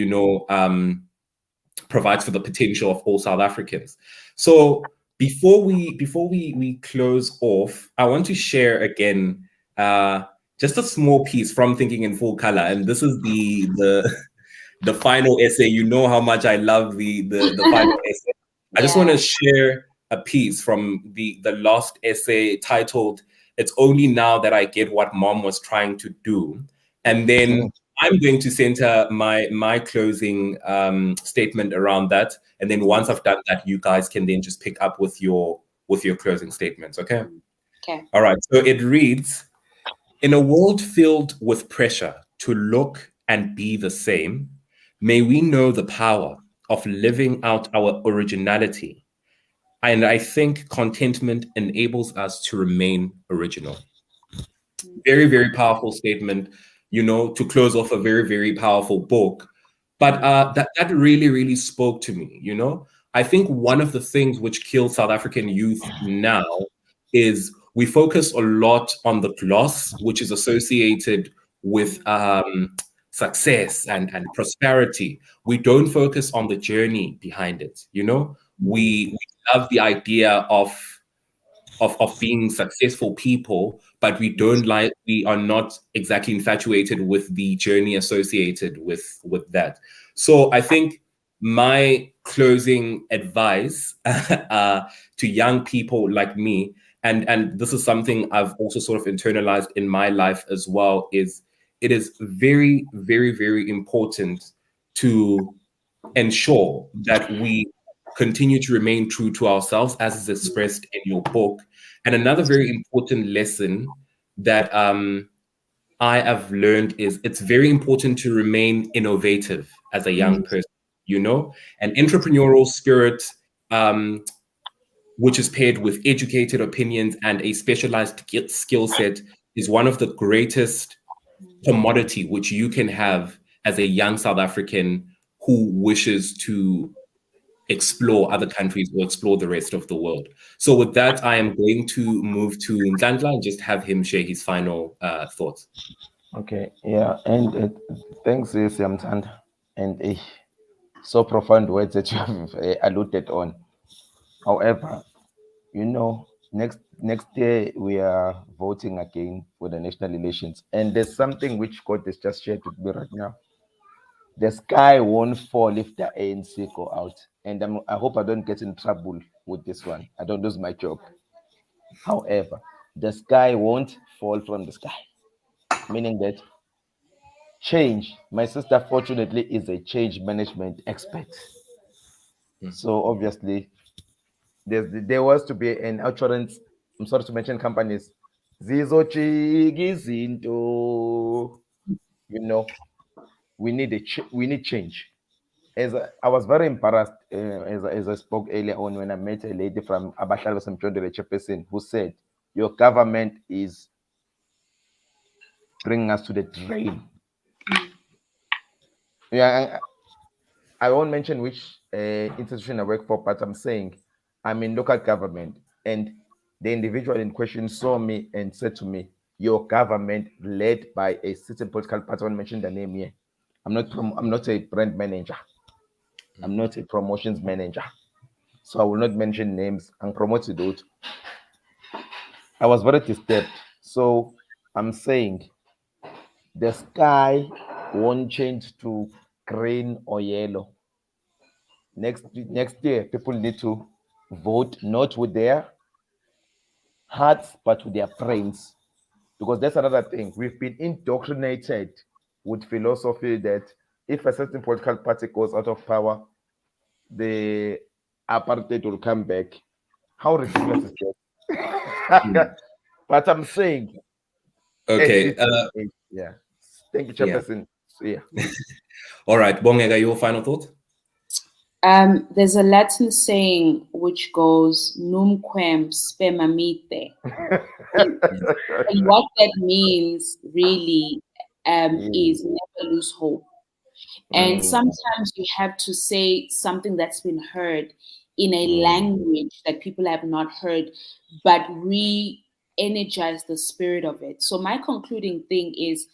provides for the potential of all South Africans. So before we close off, I want to share again just a small piece from Thinking in Full Color, and this is the final essay. You know how much I love the final essay. I just want to share a piece from the last essay titled "It's Only Now That I Get What Mom Was Trying to Do," and then I'm going to center my closing statement around that, and then once I've done that, you guys can then just pick up with your closing statements. Okay. All right. So it reads: in a world filled with pressure to look and be the same, May we know the power of living out our originality. And I think contentment enables us to remain original. Very, very powerful statement, to close off a very, very powerful book. But that really, really spoke to me, I think one of the things which kills South African youth now is we focus a lot on the gloss, which is associated with success and prosperity. We don't focus on the journey behind it. We love the idea of being successful people, but we are not exactly infatuated with the journey associated with that. So I think my closing advice to young people like me, and this is something I've also sort of internalized in my life as well, is it is very, very, very important to ensure that we continue to remain true to ourselves as is expressed in your book. And another very important lesson that I have learned is it's very important to remain innovative as a young person, an entrepreneurial spirit, which is paired with educated opinions and a specialized skill set, is one of the greatest commodity which you can have as a young South African who wishes to explore other countries or explore the rest of the world. So with that, I am going to move to Nhlanhla and just have him share his final thoughts. Okay, yeah, and thanks, Siyamthanda, and so profound words that you have alluded on. However, next year we are voting again for the national elections, and there's something which God has just shared with me right now. The sky won't fall if the ANC go out, and I hope I don't get in trouble with this one. I don't lose my job. However, the sky won't fall from the sky, meaning that change. My sister, fortunately, is a change management expert. So obviously, there was to be an assurance. I'm sorry to mention companies. We need change. I was very embarrassed as I spoke earlier on when I met a lady from Abahlalo Semjondele chairperson who said, "Your government is bringing us to the drain." Yeah, I won't mention which institution I work for, but I'm saying I'm in local government, and the individual in question saw me and said to me, "Your government led by a certain political party." I won't mention the name here. I'm not a brand manager. I'm not a promotions manager, so I will not mention names and promote those. I was very disturbed. So I'm saying the sky won't change to green or yellow. Next year, people need to vote not with their hearts but with their brains, because that's another thing. We've been indoctrinated with philosophy that if a certain political party goes out of power, the apartheid will come back. How ridiculous is that? But I'm saying, Okay. yeah. Thank you, Chairperson. Yeah. All right, Bongeka, your final thought? There's a Latin saying which goes "Num quem spemamite," and what that means really is never lose hope. And sometimes you have to say something that's been heard in a language that people have not heard, but re-energize the spirit of it. So my concluding thing is,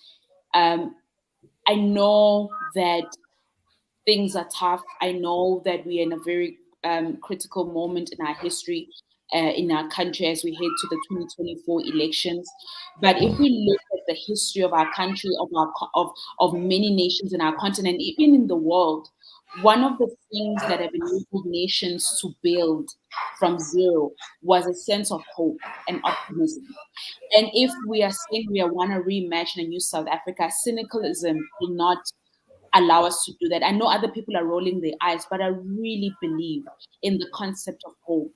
I know that things are tough. I know that we are in a very critical moment in our history, in our country as we head to the 2024 elections. But if we look at the history of our country, of many nations in our continent, even in the world, one of the things that have enabled nations to build from zero was a sense of hope and optimism. And if we are saying we want to reimagine a new South Africa, cynicalism will not allow us to do that. I know other people are rolling their eyes, but I really believe in the concept of hope,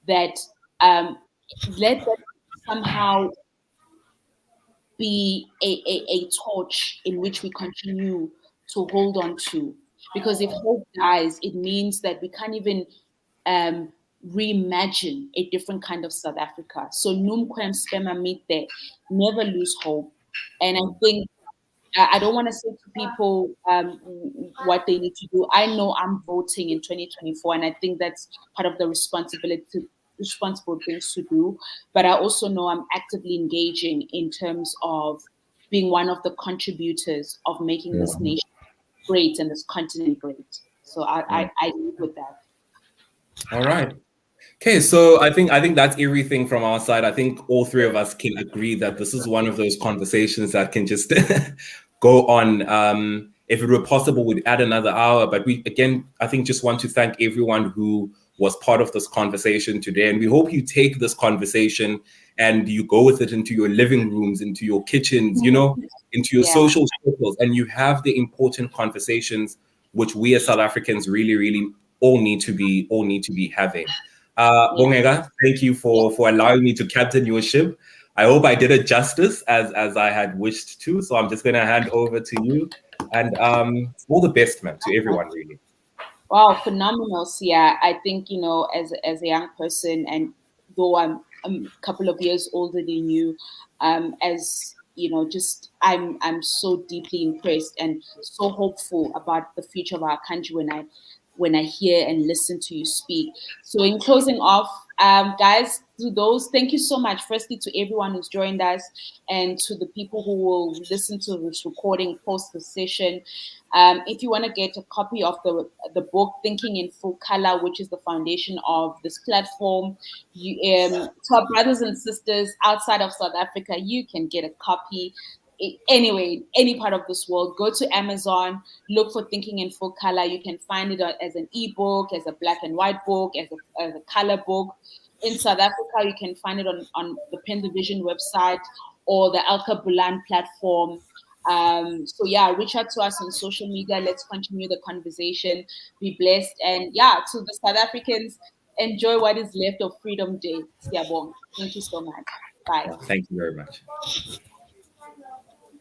that let that somehow be a torch in which we continue to hold on to Because if hope dies, it means that we can't even reimagine a different kind of South Africa. So numquem spema mite, never lose hope. And I think I don't want to say to people what they need to do. I know I'm voting in 2024, and I think that's part of the responsible things to do. But I also know I'm actively engaging in terms of being one of the contributors of making this nation great and this continent great. So I live with that. All right. Okay, so I think that's everything from our side. I think all three of us can agree that this is one of those conversations that can just go on. If it were possible, we'd add another hour. But we, again, I think just want to thank everyone who was part of this conversation today. And we hope you take this conversation and you go with it into your living rooms, into your kitchens, you know, into your social circles, and you have the important conversations which we as South Africans really, really all need to be having. Bongeka, thank you for allowing me to captain your ship. I hope I did it justice as I had wished to. So I'm just going to hand over to you, and all the best, man, to everyone, really. Wow, phenomenal, Sia. I think, you know, as a young person, and though I'm a couple of years older than you, as you know, just I'm so deeply impressed and so hopeful about the future of our country when I hear and listen to you speak. So in closing off, guys, to those, thank you so much. Firstly, to everyone who's joined us, and to the people who will listen to this recording post the session. If you want to get a copy of the book, Thinking in Full Color, which is the foundation of this platform, to our brothers and sisters outside of South Africa, you can get a copy. Anyway, any part of this world, go to Amazon, look for Thinking in Full Color. You can find it as an ebook, as a black and white book, as a color book. In South Africa, you can find it on the Pen the Vision website or the Alka Bulan platform. So yeah, reach out to us on social media. Let's continue the conversation. Be blessed. And yeah, to the South Africans, enjoy what is left of Freedom Day. Siyabonga. Thank you so much. Bye. Thank you very much.